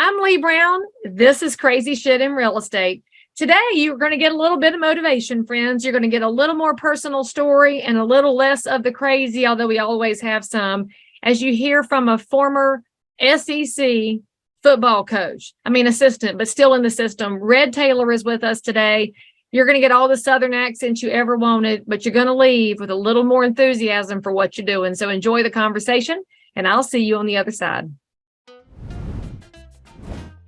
I'm Leigh Brown. This is Crazy Shit in Real Estate. Today, you're going to get a little bit of motivation, friends. You're going to get a little more personal story and a little less of the crazy, although we always have some, as you hear from a former SEC football coach. Assistant, but still in the system. Red Taylor is with us today. You're going to get all the Southern accents you ever wanted, but you're going to leave with a little more enthusiasm for what you're doing. So enjoy the conversation, and I'll see you on the other side.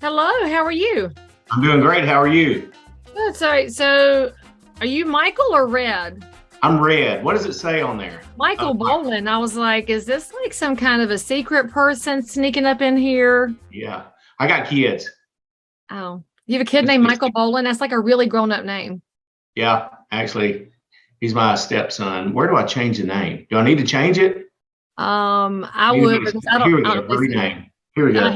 Hello, how are you? I'm doing great. How are you? Good. Sorry. So are you Michael or Red? I'm Red. What does it say on there? Michael Bolin. I was like, is this like some kind of a secret person sneaking up in here? Yeah. I got kids. Oh, you have a kid named Michael Bolin? That's like a really grown-up name. Yeah. Actually, he's my stepson. Where do I change the name? Do I need to change it? I would, because I don't. Here we go. Rename. Here we go.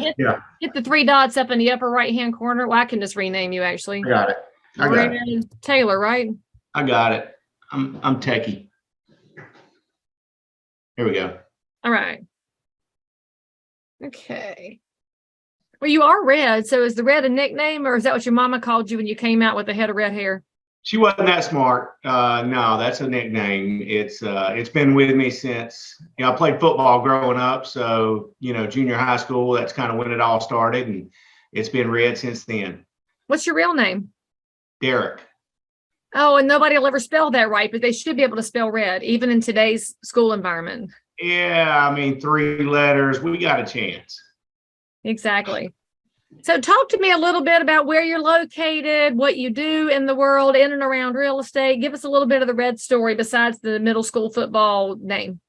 Hit the three dots up in the upper right-hand corner. Well, I can just rename you, actually. I got it. Taylor, right? I got it. I'm techie. Here we go. All right. Okay. Well, you are Red. So is the Red a nickname, or is that what your mama called you when you came out with a head of red hair? She wasn't that smart. No, that's a nickname. It's been with me since, I played football growing up. So, junior high school, that's kind of when it all started. And it's been Red since then. What's your real name? Derek. Oh, and nobody will ever spell that right, but they should be able to spell Red, even in today's school environment. Yeah, 3 letters. We got a chance. Exactly. So talk to me a little bit about where you're located, what you do in the world, in and around real estate. Give us a little bit of the Red story besides the middle school football name.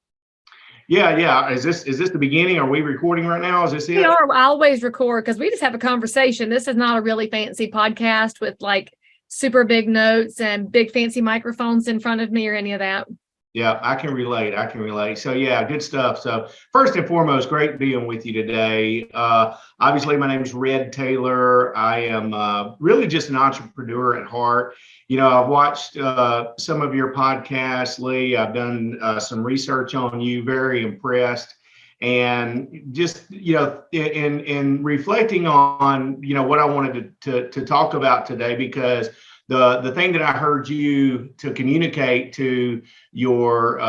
Yeah. Is this the beginning? Are we recording right now? Is this it? We are. I always record because we just have a conversation. This is not a really fancy podcast with like super big notes and big fancy microphones in front of me or any of that. Yeah, I can relate. So yeah, good stuff. So first and foremost, great being with you today. Obviously, my name is Red Taylor. I am really just an entrepreneur at heart. I've watched some of your podcasts, Leigh. I've done some research on you. Very impressed. And just, in reflecting on, what I wanted to talk about today, because the thing that I heard you to communicate to your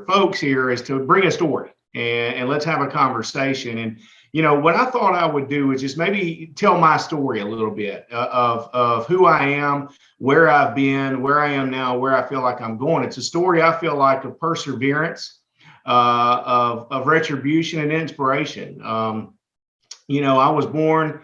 folks here is to bring a story and let's have a conversation. And what I thought I would do is just maybe tell my story a little bit of who I am, where I've been, where I am now, where I feel like I'm going. It's a story I feel like of perseverance, of retribution and inspiration. I was born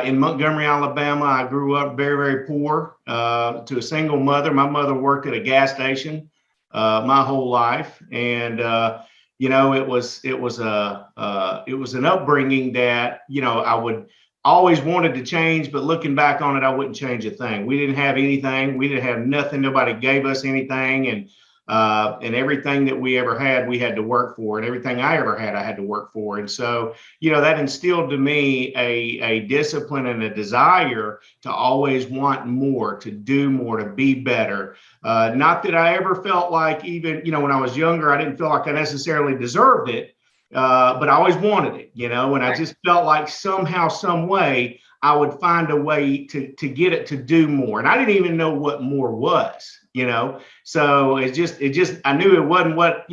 in Montgomery, Alabama. I grew up very, very poor to a single mother. My mother worked at a gas station my whole life, and it was an upbringing that I would always wanted to change, but looking back on it, I wouldn't change a thing. We didn't have anything. We didn't have nothing. Nobody gave us anything, and everything that we ever had, we had to work for, and everything I ever had, I had to work for. And so, that instilled to me a discipline and a desire to always want more, to do more, to be better. Not that I ever felt like, even, when I was younger, I didn't feel like I necessarily deserved it, but I always wanted it, and I just felt like somehow, some way, I would find a way to get it to do more. And I didn't even know what more was. So it just, I knew it wasn't what,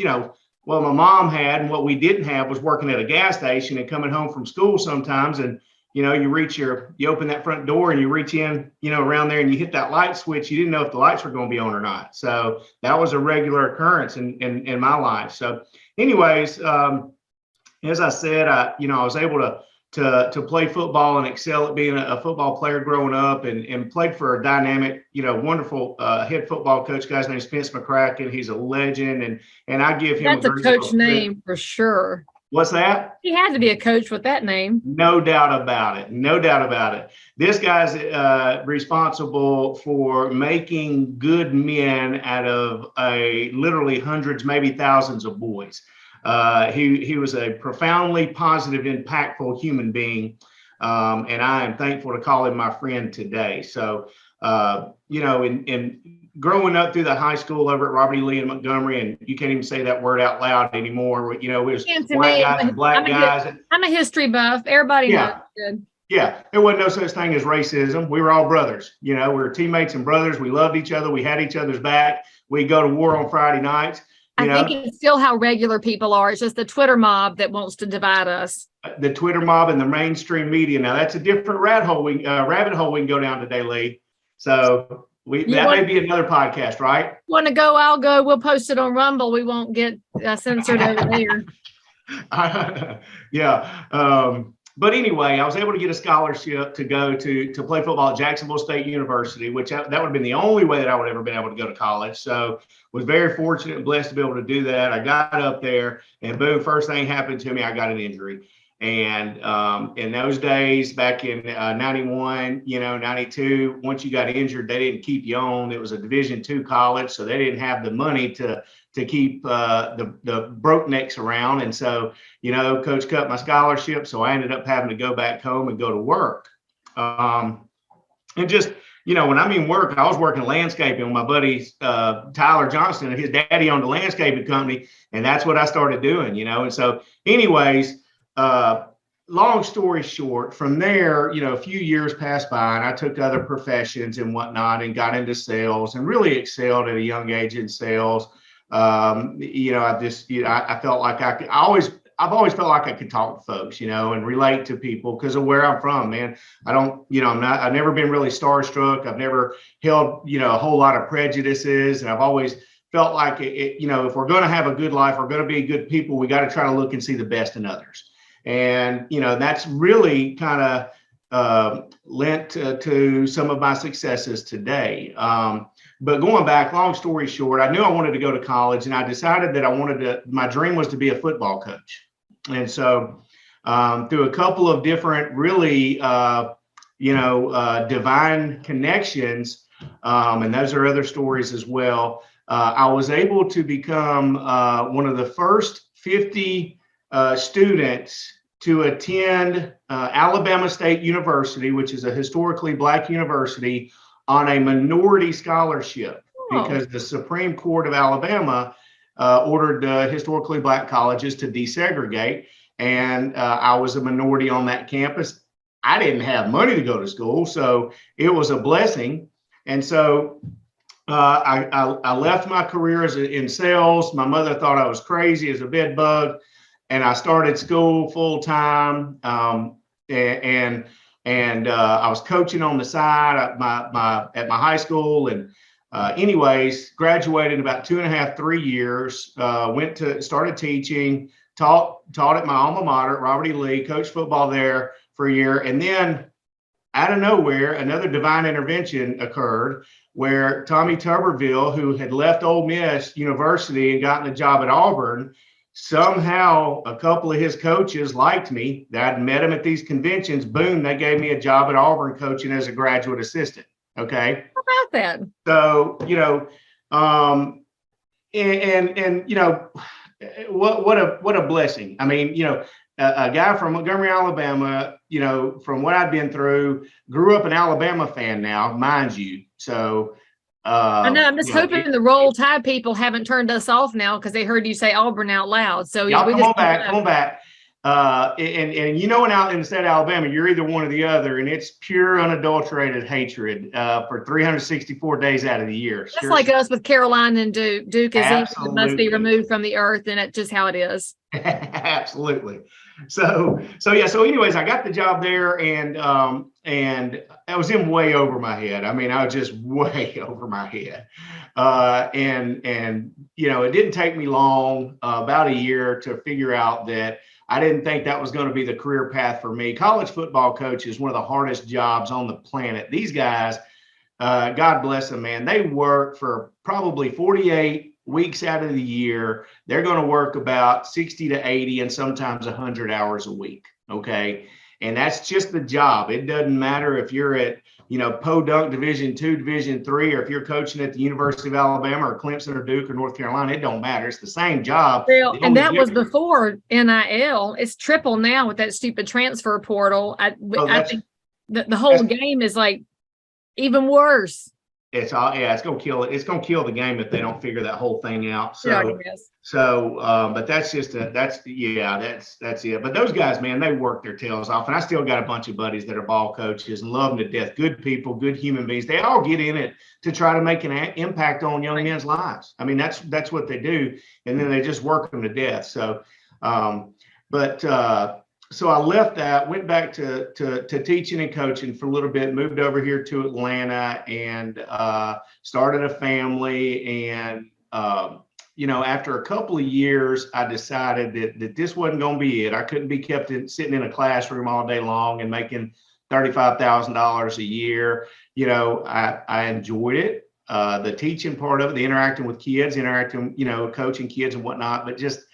well, my mom had, and what we didn't have was working at a gas station and coming home from school sometimes. And, you open that front door and you reach in, around there and you hit that light switch. You didn't know if the lights were going to be on or not. So that was a regular occurrence in my life. So anyways, as I said, I was able to play football and excel at being a football player growing up, and played for a dynamic, wonderful head football coach. Guy's named Spence McCracken. He's a legend, and I give him that's a coach name for sure. What's that? He had to be a coach with that name. No doubt about it. This guy's responsible for making good men out of literally hundreds, maybe thousands of boys. He was a profoundly positive, impactful human being. And I am thankful to call him my friend today. So, in growing up through the high school over at Robert E. Lee in Montgomery, and you can't even say that word out loud anymore. You know, it was And to white me, guys and black guys. I'm a history buff. Everybody knows. Yeah. Good. Yeah, there wasn't no such thing as racism. We were all brothers. You know, we were teammates and brothers. We loved each other. We had each other's back. We'd go to war on Friday nights. I think it's still how regular people are. It's just the Twitter mob that wants to divide us. The Twitter mob and the mainstream media. Now, that's a different rabbit hole we can go down today, Leigh. So may be another podcast, right? Want to go? I'll go. We'll post it on Rumble. We won't get censored over there. Yeah. But anyway, I was able to get a scholarship to go to play football at Jacksonville State University, which that would have been the only way that I would ever been able to go to college. So was very fortunate and blessed to be able to do that. I got up there and boom, first thing happened to me, I got an injury. And in those days, back in 91, 92, once you got injured, they didn't keep you on. It was a Division II college, so they didn't have the money to keep the broke necks around. And so, coach cut my scholarship. So I ended up having to go back home and go to work. And just, when I mean work, I was working landscaping with my buddy, Tyler Johnston, and his daddy owned a landscaping company. And that's what I started doing, And so anyways, long story short, from there, a few years passed by and I took other professions and whatnot and got into sales and really excelled at a young age in sales. I felt like I've always felt like I could talk to folks, and relate to people because of where I'm from, man. I've never been really starstruck. I've never held, a whole lot of prejudices. And I've always felt like if we're going to have a good life, we're going to be good people, we got to try to look and see the best in others. And, that's really kind of lent to some of my successes today. But going back, long story short, I knew I wanted to go to college and I decided that my dream was to be a football coach. And so through a couple of different really, divine connections, and those are other stories as well, I was able to become one of the first 50 students to attend Alabama State University, which is a historically Black university, on a minority scholarship because the Supreme Court of Alabama ordered historically Black colleges to desegregate. And I was a minority on that campus. I didn't have money to go to school, so it was a blessing. And so I left my career in sales. My mother thought I was crazy as a bed bug. And I started school full time. And I was coaching on the side at my high school. And anyways, graduated in about 2.5-3 years. Started teaching, taught at my alma mater, Robert E. Lee, coached football there for a year. And then out of nowhere, another divine intervention occurred where Tommy Tuberville, who had left Ole Miss University and gotten a job at Auburn, somehow a couple of his coaches liked me. I'd met him at these conventions. Boom, they gave me a job at Auburn coaching as a graduate assistant. Okay. How about that? So, what a blessing. I mean, a guy from Montgomery, Alabama, from what I've been through, grew up an Alabama fan now, mind you. So, I know. I'm just hoping the Roll Tide people haven't turned us off now because they heard you say Auburn out loud. So y'all come on back. And in the state of Alabama, you're either one or the other, and it's pure unadulterated hatred for 364 days out of the year. Just like us with Carolina and Duke. Duke must be removed from the earth, and it's just how it is. Absolutely. So anyways, I got the job there, and I was in way over my head. I mean, I was just way over my head. And it didn't take me long, about a year, to figure out that I didn't think that was going to be the career path for me. College football coach is one of the hardest jobs on the planet. These guys, God bless them, man, they work for probably 48 weeks out of the year. They're going to work about 60 to 80 and sometimes 100 hours a week. Okay. And that's just the job. It doesn't matter if you're at, Podunk Division II, Division III, or if you're coaching at the University of Alabama or Clemson or Duke or North Carolina, it don't matter. It's the same job. And that was before NIL. It's triple now with that stupid transfer portal. I think the whole game is like even worse. it's all, yeah, it's gonna kill it. It's gonna kill the game if they don't figure that whole thing out. Yeah, So, yes. but that's that's it. But those guys, man, they work their tails off, and I still got a bunch of buddies that are ball coaches and love them to death. Good people, good human beings. They all get in it to try to make an impact on young men's lives. I mean, that's what they do, and then they just work them to death. So, but so I left that, went back to teaching and coaching for a little bit, moved over here to Atlanta, and started a family. And after a couple of years, I decided that this wasn't going to be it. I couldn't be kept sitting in a classroom all day long and making $35,000 a year. I enjoyed it, the teaching part of it, the interacting with kids, coaching kids and whatnot, but just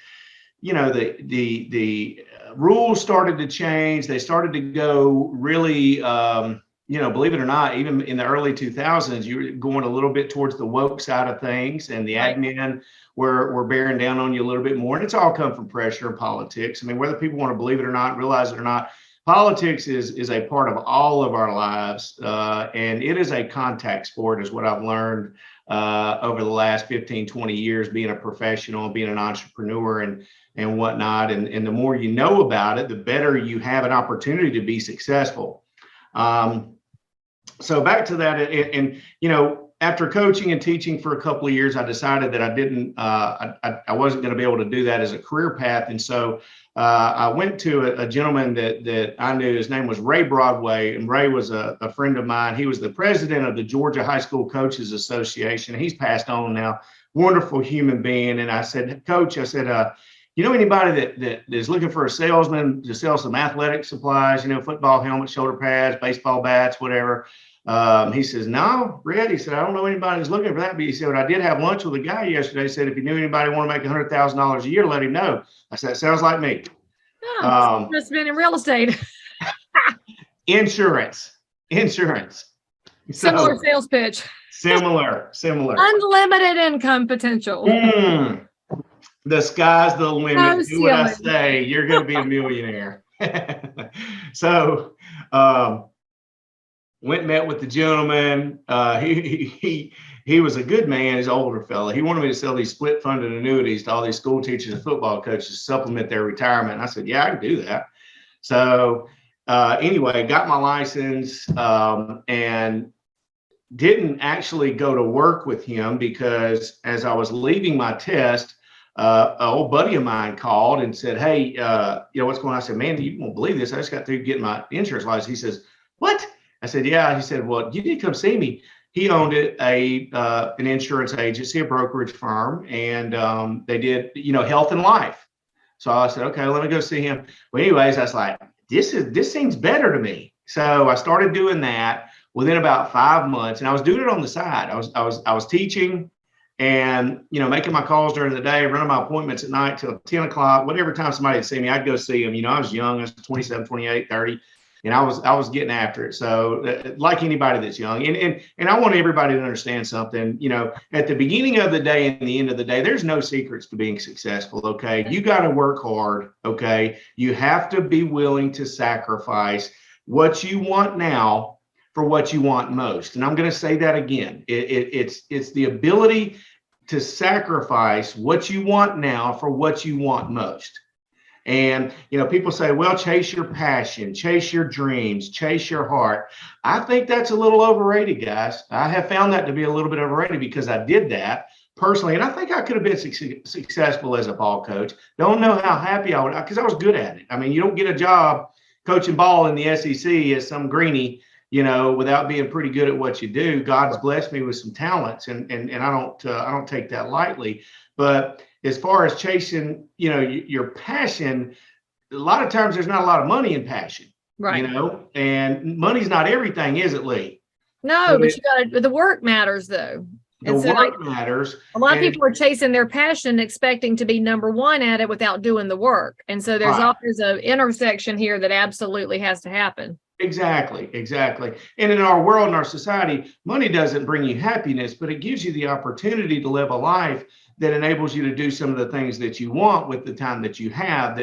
the rules started to change. They started to go really, believe it or not, even in the early 2000s, you were going a little bit towards the woke side of things, and the admin were bearing down on you a little bit more. And it's all come from pressure and politics. I mean, whether people want to believe it or not, realize it or not, politics is a part of all of our lives, and it is a contact sport, is what I've learned over the last 15, 20 years, being a professional, being an entrepreneur and whatnot. And the more you know about it, the better you have an opportunity to be successful. So back to that, and after coaching and teaching for a couple of years, I decided that I wasn't going to be able to do that as a career path. And so I went to a gentleman that I knew. His name was Ray Broadway, and Ray was a friend of mine. He was the president of the Georgia High School Coaches Association. He's passed on now. Wonderful human being. And I said, Coach, anybody that is looking for a salesman to sell some athletic supplies, football helmets, shoulder pads, baseball bats, whatever. He says, no, Red. He said, I don't know anybody who's looking for that. But he said, I did have lunch with a guy yesterday. He said, if you knew anybody want to make $100,000 a year, let him know. I said, that sounds like me. Oh, must have been in real estate. Insurance. Similar sales pitch. Similar. Unlimited income potential. The sky's the limit. So do what I say. You're going to be a millionaire. So, went and met with the gentleman. He was a good man. He's an older fella. He wanted me to sell these split funded annuities to all these school teachers and football coaches to supplement their retirement. And I said, yeah, I can do that. So anyway, got my license, and didn't actually go to work with him, because as I was leaving my test, an old buddy of mine called and said, hey, what's going on? I said, man, you won't believe this. I just got through getting my insurance license. He says, what? I said, yeah. He said, well, you did come see me. He owned an insurance agency, a brokerage firm, and they did, health and life. So I said, okay, let me go see him. Well, anyways, I was like, this seems better to me. So I started doing that within about 5 months, and I was doing it on the side. I was teaching and, making my calls during the day, running my appointments at night till 10 o'clock, whatever time somebody would see me, I'd go see them. I was young, I was 27, 28, 30. And I was getting after it. So like anybody that's young, and I want everybody to understand something, at the beginning of the day and the end of the day, there's no secrets to being successful. Okay. You got to work hard. Okay. You have to be willing to sacrifice what you want now for what you want most. And I'm going to say that again. It's the ability to sacrifice what you want now for what you want most. And, people say, well, chase your passion, chase your dreams, chase your heart. I think that's a little overrated, guys. I have found that to be a little bit overrated, because I did that personally. And I think I could have been successful as a ball coach. Don't know how happy I would, because I was good at it. I mean, you don't get a job coaching ball in the SEC as some greenie, without being pretty good at what you do. God's blessed me with some talents, and I don't take that lightly. But as far as chasing, your passion, a lot of times there's not a lot of money in passion, right? And money's not everything, is it, Leigh? No, so but the work matters, though. The work matters. A lot of people are chasing their passion, expecting to be number one at it without doing the work. And so there's always an intersection here that absolutely has to happen. Exactly. And in our world, in our society, money doesn't bring you happiness, but it gives you the opportunity to live a life that enables you to do some of the things that you want with the time that you have,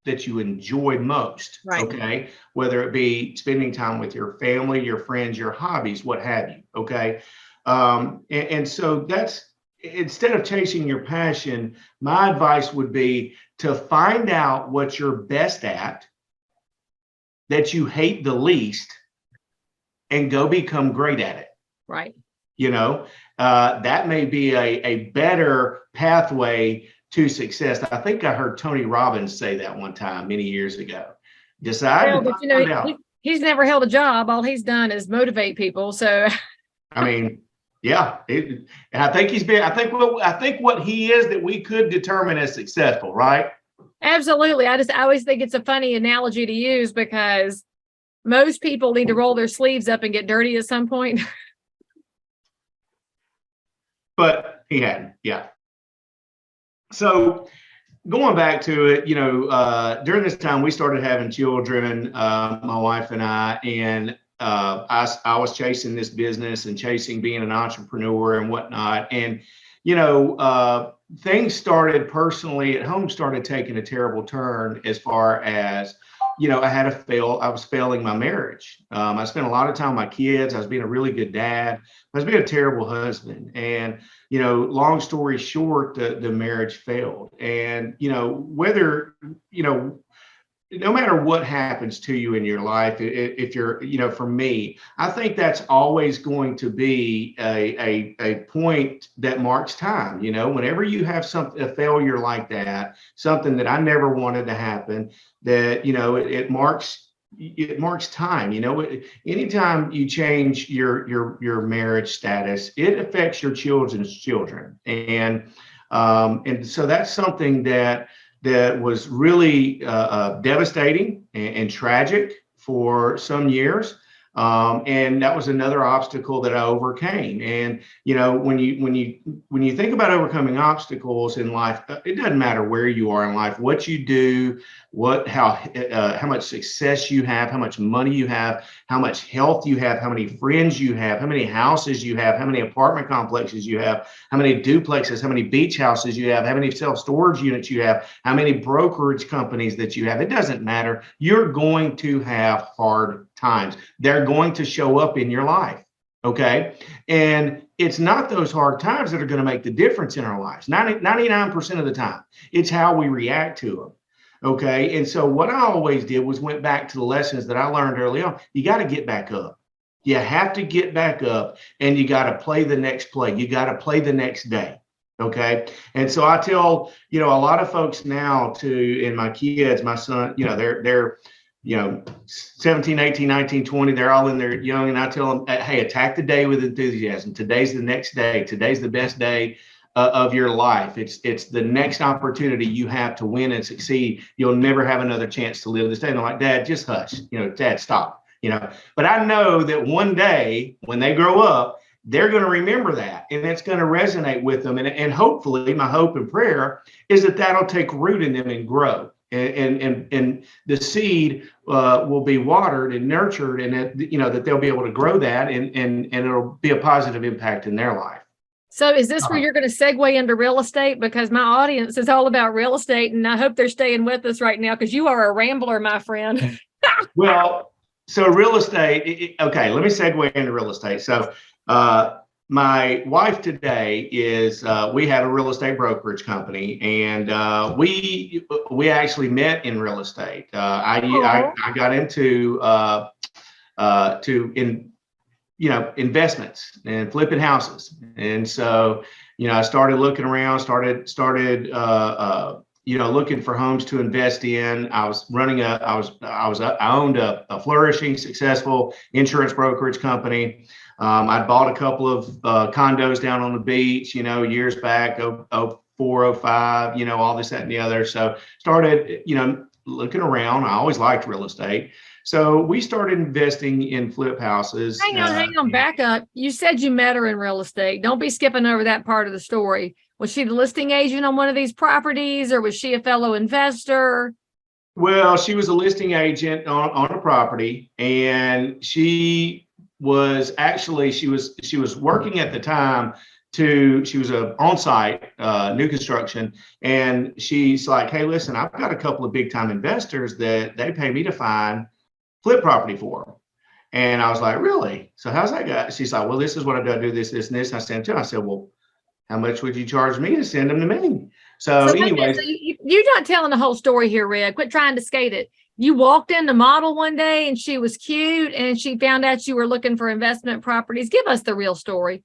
that you enjoy most. Right. Okay. Whether it be spending time with your family, your friends, your hobbies, what have you. Okay. And so that's, instead of chasing your passion, my advice would be to find out what you're best at, that you hate the least, and go become great at it. Right. That may be a better pathway to success. I think I heard Tony Robbins say that one time many years ago. Decide Well, and but find out. he's never held a job. All he's done is motivate people. So I mean, yeah, and I think I think what he is that we could determine as successful, right? absolutely. I always think it's a funny analogy to use because most people need to roll their sleeves up and get dirty at some point. But he hadn't. Yeah. So going back to it, during this time we started having children, my wife and I, and I was chasing this business and chasing being an entrepreneur and whatnot. And, things started personally at home started taking a terrible turn as far as, I was failing my marriage. I spent a lot of time with my kids. I was being a really good dad. I was being a terrible husband. And, long story short, the marriage failed. And, no matter what happens to you in your life, if you're, for me, I think that's always going to be a point that marks time. Whenever you have a failure like that, something that I never wanted to happen, that, it marks time. Anytime you change your marriage status, it affects your children's children. And so that's something that was really devastating and tragic for some years. And that was another obstacle that I overcame. And when you think about overcoming obstacles in life, it doesn't matter where you are in life, what you do, how much success you have, how much money you have, how much health you have, how many friends you have, how many houses you have, how many apartment complexes you have, how many duplexes, how many beach houses you have, how many self-storage units you have, how many brokerage companies that you have. It doesn't matter. You're going to have hard times. They're going to show up in your life. Okay. And it's not those hard times that are going to make the difference in our lives. 99% of the time, it's how we react to them. Okay. And so what I always did was went back to the lessons that I learned early on. You got to get back up. You have to get back up, and you got to play the next play. You got to play the next day. Okay. And so I tell, a lot of folks now and my kids, my son, they're 17, 18, 19, 20, they're all in there young. And I tell them, hey, attack the day with enthusiasm. Today's the next day. Today's the best day of your life. It's the next opportunity you have to win and succeed. You'll never have another chance to live this day. And they're like, Dad, just hush. Dad, stop. But I know that one day when they grow up, they're going to remember that, and it's going to resonate with them. And hopefully, my hope and prayer is that that'll take root in them and grow. And the seed will be watered and nurtured, and that they'll be able to grow that, and it'll be a positive impact in their life. So is this where you're going to segue into real estate? Because my audience is all about real estate, and I hope they're staying with us right now because you are a rambler, my friend. Well, so real estate. Okay, let me segue into real estate. So my wife today is we have a real estate brokerage company, and we actually met in real estate. I got into investments and flipping houses, and so I started looking around, started looking for homes to invest in. I owned a flourishing, successful insurance brokerage company. I'd bought a couple of condos down on the beach, years back, 04, 05, all this, that, and the other. So started, looking around. I always liked real estate. So we started investing in flip houses. Hang on, back up. You said you met her in real estate. Don't be skipping over that part of the story. Was she the listing agent on one of these properties, or was she a fellow investor? Well, she was a listing agent on a property, and she was working at the time she was a on-site new construction, and she's like, hey, listen, I've got a couple of big time investors that they pay me to find flip property for them. And I was like, really? So how's that go? She's like, well, this is what I do, this, this, and this. I sent it to her. I said, well, how much would you charge me to send them to me? So So wait a minute, anyways, so you're not telling the whole story here, Red. Quit trying to skate it. You walked in the model one day and she was cute and she found out you were looking for investment properties. Give us the real story.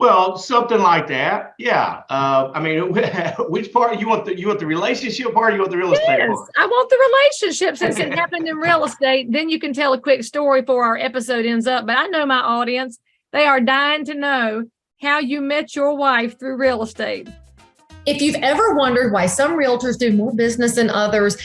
well, something like that. Yeah. I mean, which part you want the relationship part or you want the real estate Yes, part? I want the relationship since it happened in real estate. Then you can tell a quick story before our episode ends up. But I know my audience, they are dying to know how you met your wife through real estate. If you've ever wondered why some realtors do more business than others,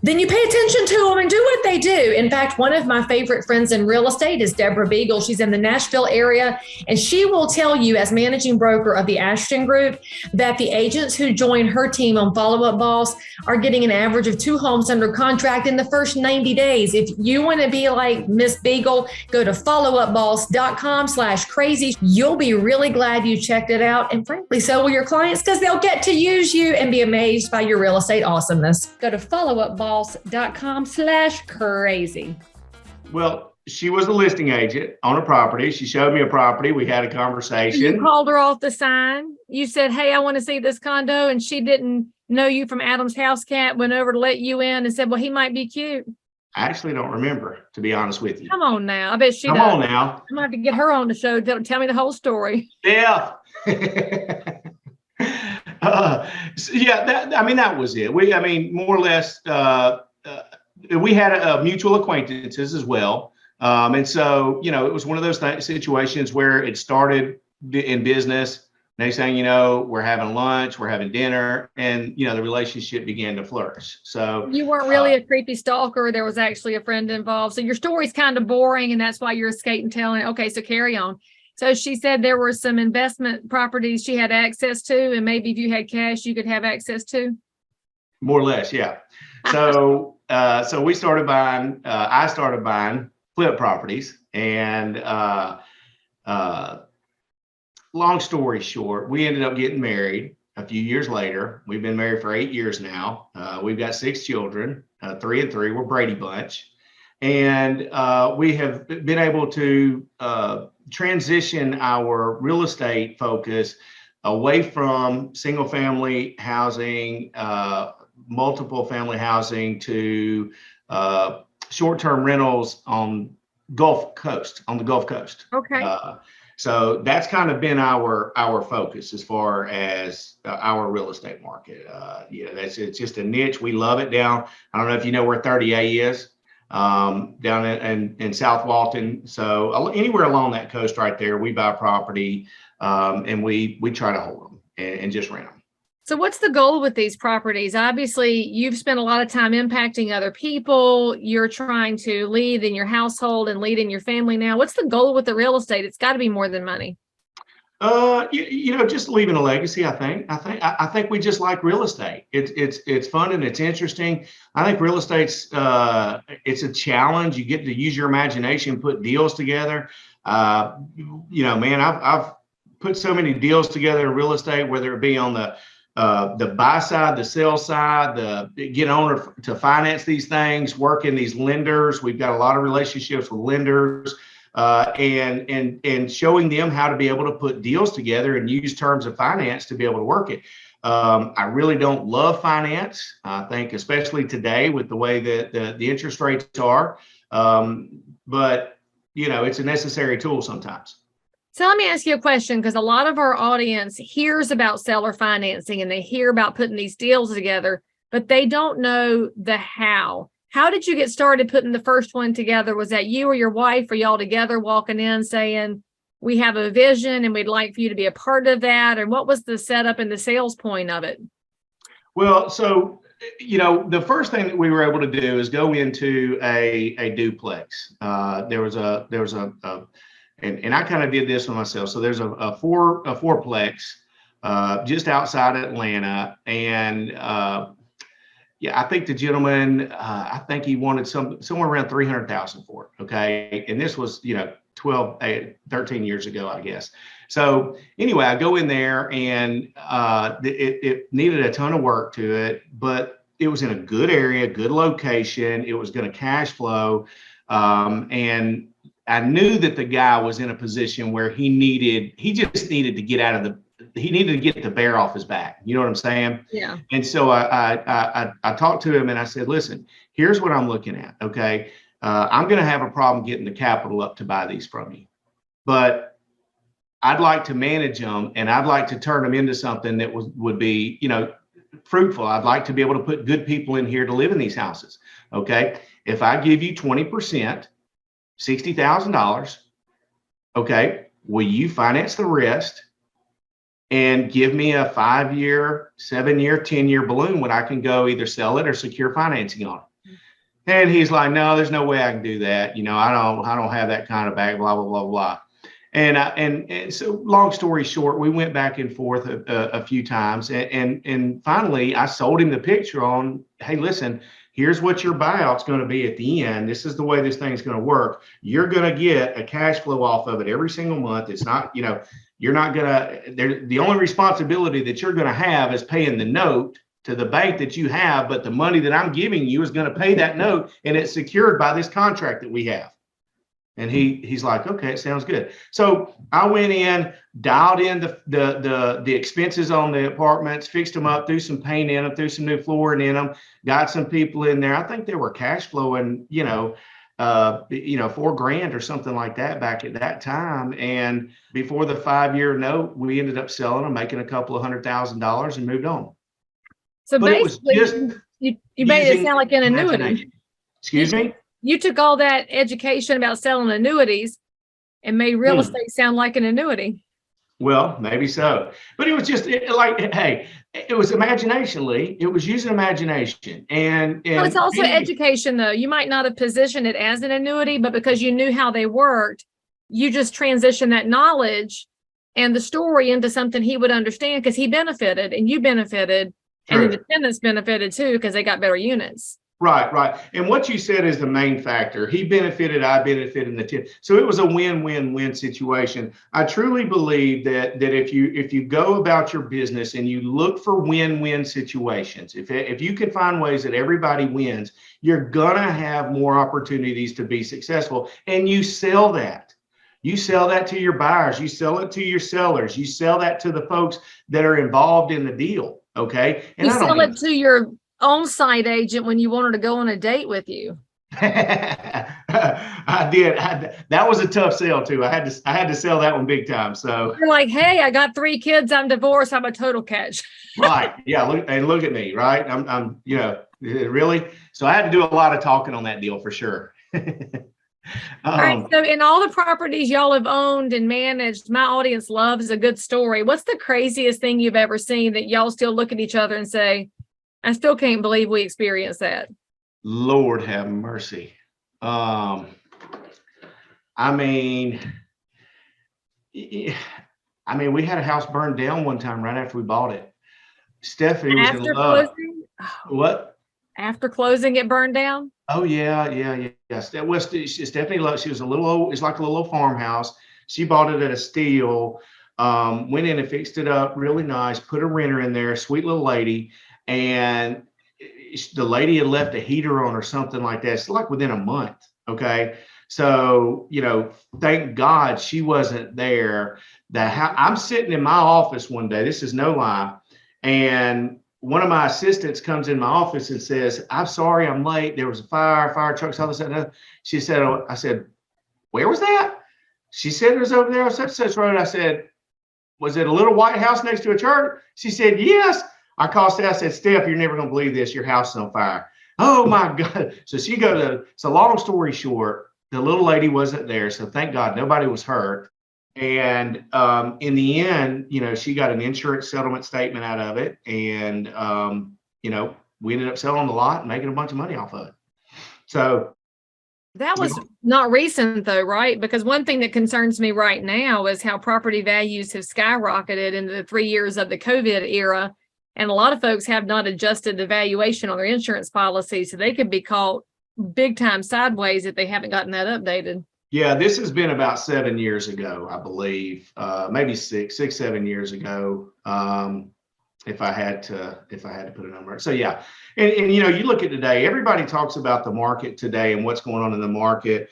then you pay attention to them and do what they do. In fact, one of my favorite friends in real estate is Deborah Beagle. She's in the Nashville area, and she will tell you, as managing broker of the Ashton Group, that the agents who join her team on Follow Up Boss are getting an average of 2 homes under contract in the first 90 days. If you want to be like Miss Beagle, go to followupboss.com/crazy. You'll be really glad you checked it out. And frankly, so will your clients, because they'll get to use you and be amazed by your real estate awesomeness. Go to followupboss.com/crazy. Well, she was a listing agent on a property. She showed me a property. We had a conversation. You called her off the sign. You said, hey, I want to see this condo. And she didn't know you from Adam's House Cat, went over to let you in and said, well, he might be cute. I actually don't remember, to be honest with you. Come on now. I bet she Come does. on now. I'm going to have to get her on the show. Tell me the whole story. Yeah. That was it. More or less, we had mutual acquaintances as well. And so, it was one of those situations where it started in business. Next thing you know, we're having lunch, we're having dinner, and, the relationship began to flourish. So you weren't really a creepy stalker. There was actually a friend involved. So your story's kind of boring, and that's why you're skating telling it. Okay, so carry on. So she said there were some investment properties she had access to, and maybe if you had cash, you could have access to. More or less, yeah. So, we started buying. I started buying flip properties, and long story short, we ended up getting married a few years later. We've been married for 8 years now. We've got 6 children, 3 and 3. We're Brady Bunch, and we have been able to transition our real estate focus away from single family housing, multiple family housing, to short-term rentals on the Gulf Coast. Okay. So that's kind of been our focus as far as our real estate market. It's just a niche. We love it down. I don't know if you know where 30A is. Down in South Walton. So anywhere along that coast right there, we buy property, and we try to hold them and just rent them. So what's the goal with these properties? Obviously, you've spent a lot of time impacting other people. You're trying to lead in your household and lead in your family now. What's the goal with the real estate? It's got to be more than money. Just leaving a legacy. I think we just like real estate. It's fun and it's interesting. I think real estate's it's a challenge. You get to use your imagination, put deals together. I've put so many deals together in real estate, whether it be on the buy side, the sell side, the get owner to finance these things, work in these lenders. We've got a lot of relationships with lenders. And showing them how to be able to put deals together and use terms of finance to be able to work it. I really don't love finance. I think especially today with the way that the interest rates are, but it's a necessary tool sometimes. So let me ask you a question, because a lot of our audience hears about seller financing and they hear about putting these deals together, but they don't know the how. How did you get started putting the first one together? Was that you or your wife, or y'all together walking in saying, we have a vision and we'd like for you to be a part of that? And what was the setup and the sales point of it? Well, so, the first thing that we were able to do is go into a duplex. There was a and I kind of did this for myself. So there's a fourplex just outside Atlanta. And I think the gentleman, I think he wanted somewhere around 300,000 for it. Okay. And this was, 13 years ago, I guess. So anyway, I go in there and it needed a ton of work to it, but it was in a good area, good location. It was going to cash flow. And I knew that the guy was in a position where he just needed to get out of he needed to get the bear off his back. You know what I'm saying? Yeah. And so I talked to him and I said, listen, here's what I'm looking at. Okay. I'm going to have a problem getting the capital up to buy these from you, but I'd like to manage them and I'd like to turn them into something that would be, fruitful. I'd like to be able to put good people in here to live in these houses. Okay. If I give you 20%, $60,000, okay, will you finance the rest and give me a 5-year, 7-year, 10-year balloon when I can go either sell it or secure financing on it? And he's like, no, there's no way I can do that. I don't have that kind of bag, blah, blah, blah, blah. And so long story short, we went back and forth a few times. And finally, I sold him the picture on, hey, listen, here's what your buyout's going to be at the end. This is the way this thing's going to work. You're going to get a cash flow off of it every single month. It's not, you're not going to, the only responsibility that you're going to have is paying the note to the bank that you have. But the money that I'm giving you is going to pay that note. And it's secured by this contract that we have. And he's like, okay, it sounds good. So I went in, dialed in the expenses on the apartments, fixed them up, threw some paint in them, threw some new flooring in them, got some people in there. I think they were cash flowing, $4,000 or something like that back at that time. And before the 5-year note, we ended up selling them, making a couple of $100,000 and moved on. So but basically, you made it sound like an annuity. Excuse me? You took all that education about selling annuities and made real estate sound like an annuity. Well, maybe so. But it was just it was imagination, Leigh. It was using imagination. And it's also education, though. You might not have positioned it as an annuity, but because you knew how they worked, you just transitioned that knowledge and the story into something he would understand because he benefited and you benefited. True. And the tenants benefited, too, because they got better units. Right. And what you said is the main factor. He benefited, I benefited in the tenant. So it was a win-win-win situation. I truly believe that if you go about your business and you look for win-win situations, if you can find ways that everybody wins, you're gonna have more opportunities to be successful. And you sell that. You sell that to your buyers. You sell it to your sellers. You sell that to the folks that are involved in the deal. Okay. And you sell it to your on-site agent when you wanted to go on a date with you. I did. That was a tough sell too. I had to sell that one big time. So you're like, hey, I got 3 kids. I'm divorced. I'm a total catch. Right. Yeah. Look at me. Right. I'm really. So I had to do a lot of talking on that deal for sure. All right. So in all the properties y'all have owned and managed, my audience loves a good story. What's the craziest thing you've ever seen that y'all still look at each other and say, I still can't believe we experienced that? Lord have mercy. We had a house burned down one time right after we bought it. Stephanie was in love. Closing? What? After closing, it burned down? Oh yeah. Stephanie loved. She was a little old. It's like a little old farmhouse. She bought it at a steal. Went in and fixed it up really nice. Put a renter in there. Sweet little lady. And the lady had left a heater on or something like that. It's like within a month. Okay. So, thank God she wasn't there. I'm sitting in my office one day. This is no lie. And one of my assistants comes in my office and says, I'm sorry, I'm late. There was a fire trucks, all this and she said, I said, where was that? She said it was over there on such road. I said, was it a little white house next to a church? She said, yes. I called Steph, I said, Steph, you're never going to believe this. Your house is on fire. Oh my God. So she goes, so long story short, the little lady wasn't there. So thank God nobody was hurt. And in the end, she got an insurance settlement statement out of it. And, we ended up selling the lot and making a bunch of money off of it. So that was not recent though, right? Because one thing that concerns me right now is how property values have skyrocketed in the 3 years of the COVID era. And a lot of folks have not adjusted the valuation on their insurance policy. So they could be caught big time sideways if they haven't gotten that updated. Yeah, this has been about 7 years ago, I believe, maybe 7 years ago. If I had to put a number. So yeah. And you look at today, everybody talks about the market today and what's going on in the market,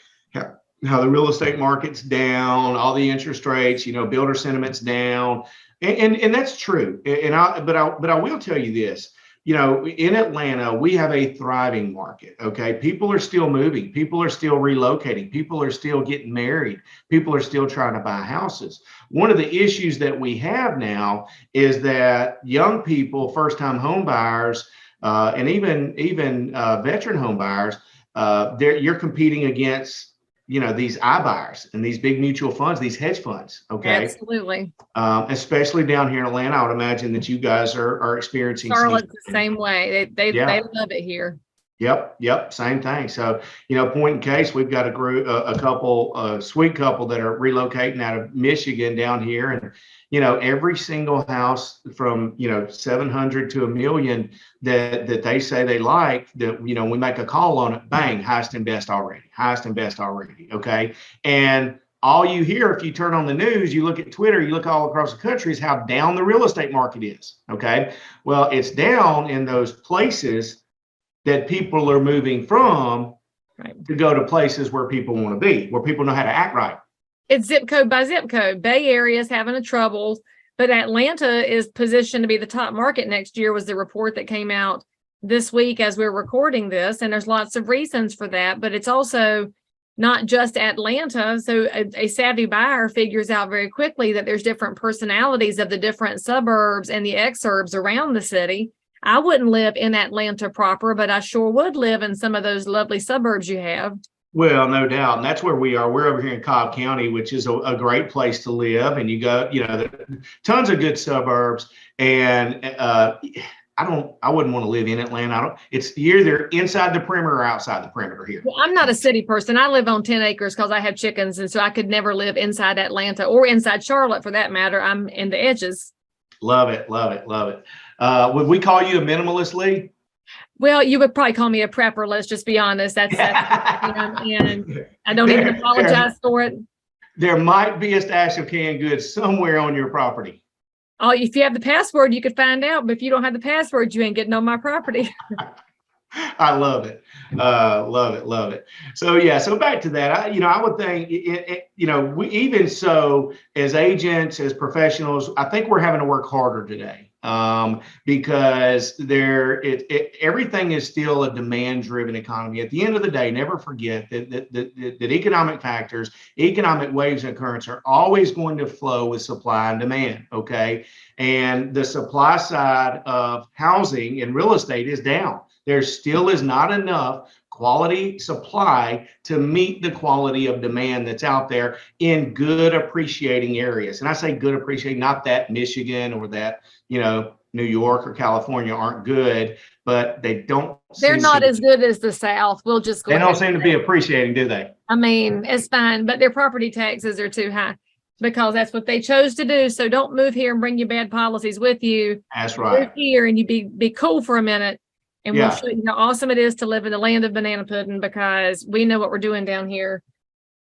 how the real estate market's down, all the interest rates, builder sentiment's down, and that's true. But I will tell you this. In Atlanta, we have a thriving market. Okay. People are still moving. People are still relocating. People are still getting married. People are still trying to buy houses. One of the issues that we have now is that young people, first-time home buyers, and even veteran home buyers, you're competing against these iBuyers and these big mutual funds, these hedge funds. Okay. Absolutely. Especially down here in Atlanta, I would imagine that you guys are experiencing. Charlotte's the same way. They love it here. Yep. Same thing. So, point in case, we've got a sweet couple that are relocating out of Michigan down here. And, every single house from, 700 to $1 million that they say they like, that, we make a call on it, bang, highest and best already. Okay. And all you hear, if you turn on the news, you look at Twitter, you look all across the country, is how down the real estate market is. Okay. Well, it's down in those places that people are moving from, right, to go to places where people want to be, where people know how to act right. It's zip code by zip code. Bay Area is having a trouble, but Atlanta is positioned to be the top market next year, was the report that came out this week as we're recording this. And there's lots of reasons for that, but it's also not just Atlanta. So a savvy buyer figures out very quickly that there's different personalities of the different suburbs and the exurbs around the city. I wouldn't live in Atlanta proper, but I sure would live in some of those lovely suburbs you have. Well, no doubt. And that's where we are. We're over here in Cobb County, which is a great place to live. And you go, tons of good suburbs. And I wouldn't want to live in Atlanta. It's either inside the perimeter or outside the perimeter here. Well, I'm not a city person. I live on 10 acres because I have chickens. And so I could never live inside Atlanta or inside Charlotte for that matter. I'm in the edges. Love it. Would we call you a minimalist, Leigh? Well, you would probably call me a prepper. Let's just be honest. That's and I don't even apologize for it. There might be a stash of canned goods somewhere on your property. Oh, if you have the password, you could find out. But if you don't have the password, you ain't getting on my property. I love it. Love it. So back to that, I would think, we even so as agents, as professionals, I think we're having to work harder today. Because everything is still a demand-driven economy. At the end of the day, never forget that economic factors, economic waves and currents are always going to flow with supply and demand. Okay, and the supply side of housing and real estate is down. There still is not enough quality supply to meet the quality of demand that's out there in good appreciating areas. And I say good appreciating, not that Michigan or that, New York or California aren't good, but they're not as good as the South. We'll just go. They don't seem to be appreciating, do they? I mean, it's fine, but their property taxes are too high because that's what they chose to do. So don't move here and bring your bad policies with you. That's right. Move here and you be cool for a minute. And we'll show you how awesome it is to live in the land of banana pudding, because we know what we're doing down here.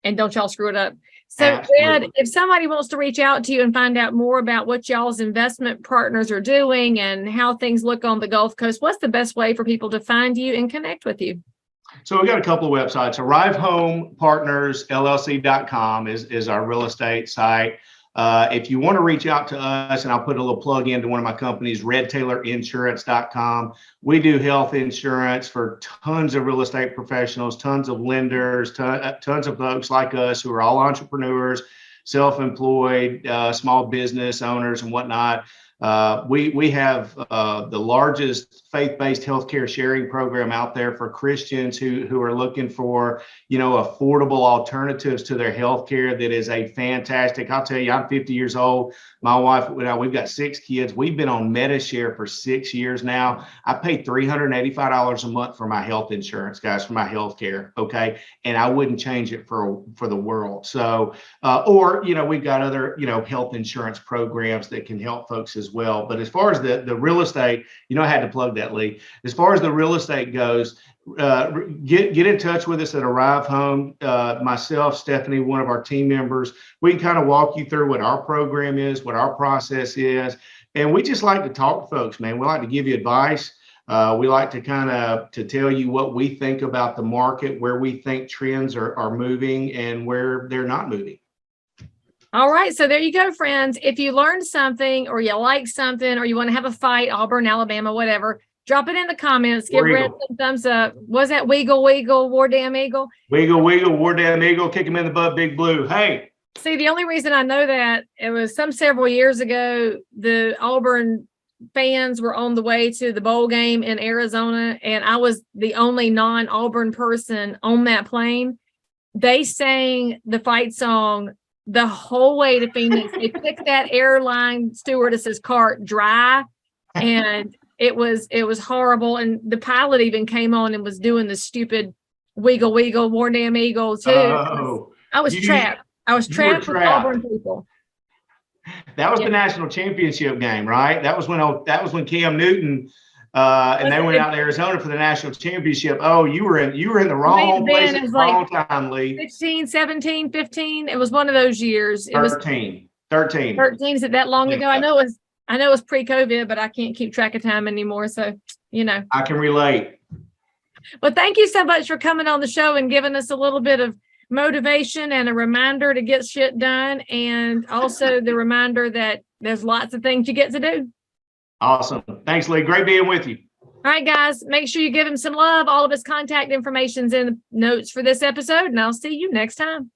And don't y'all screw it up. So, Ed, if somebody wants to reach out to you and find out more about what y'all's investment partners are doing and how things look on the Gulf Coast, what's the best way for people to find you and connect with you? So we got a couple of websites. ArriveHomePartnersLLC.com is our real estate site. If you want to reach out to us, and I'll put a little plug into one of my companies, RedTaylorInsurance.com. We do health insurance for tons of real estate professionals, tons of lenders, tons of folks like us who are all entrepreneurs, self-employed, small business owners and whatnot. We have the largest faith-based healthcare sharing program out there for Christians who are looking for, affordable alternatives to their healthcare. That is a fantastic. I'll tell you, I'm 50 years old. My wife, we've got 6 kids. We've been on MediShare for 6 years now. I pay $385 a month for my health insurance, guys, for my healthcare. Okay, and I wouldn't change it for the world. So, we've got other, health insurance programs that can help folks as well. But as far as the real estate, I had to plug that, Leigh. As far as the real estate goes, get in touch with us at Arrive Home. Myself, Stephanie, one of our team members, we can kind of walk you through what our program is, what our process is. And we just like to talk to folks, man. We like to give you advice. We like to to tell you what we think about the market, where we think trends are moving and where they're not moving. All right. So there you go, friends. If you learned something or you like something or you want to have a fight, Auburn, Alabama, whatever, drop it in the comments. Give Red some thumbs up. Was that Weagle, Weagle, War Damn Eagle? Weagle, Weagle, War Damn Eagle, kick him in the butt, Big Blue. Hey. See, the only reason I know that, it was several years ago, the Auburn fans were on the way to the bowl game in Arizona, and I was the only non-Auburn person on that plane. They sang the fight song the whole way to Phoenix. They picked that airline stewardess's cart dry, and it was horrible. And the pilot even came on and was doing the stupid Weagle, Weagle, War Damn Eagle too. Oh, I was trapped. I was trapped with Auburn people. That was the national championship game, right? That was when Cam Newton and they went out to Arizona for the national championship. Oh, you were in the wrong place at the wrong time, Leigh. 16, 17, 15. It was one of those years. It 13. 13. Is it that long ago? I know it was pre-COVID, but I can't keep track of time anymore. So, I can relate. Well, thank you so much for coming on the show and giving us a little bit of motivation and a reminder to get shit done, and also the reminder that there's lots of things you get to do. Awesome. Thanks, Leigh. Great being with you. All right, guys, make sure you give him some love. All of his contact information's in the notes for this episode, and I'll see you next time.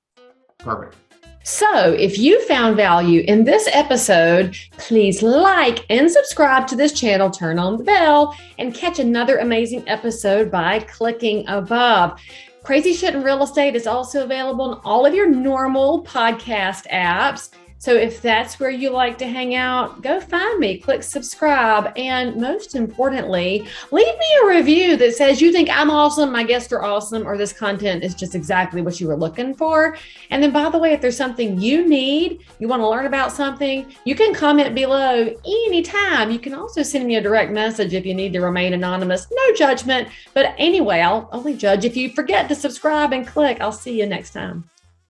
Perfect. So if you found value in this episode, please like and subscribe to this channel, turn on the bell, and catch another amazing episode by clicking above. Crazy Shit in Real Estate is also available on all of your normal podcast apps. So if that's where you like to hang out, go find me, click subscribe, and most importantly, leave me a review that says you think I'm awesome, my guests are awesome, or this content is just exactly what you were looking for. And then, by the way, if there's something you need, you want to learn about something, you can comment below anytime. You can also send me a direct message if you need to remain anonymous. No judgment. But anyway, I'll only judge if you forget to subscribe and click. I'll see you next time.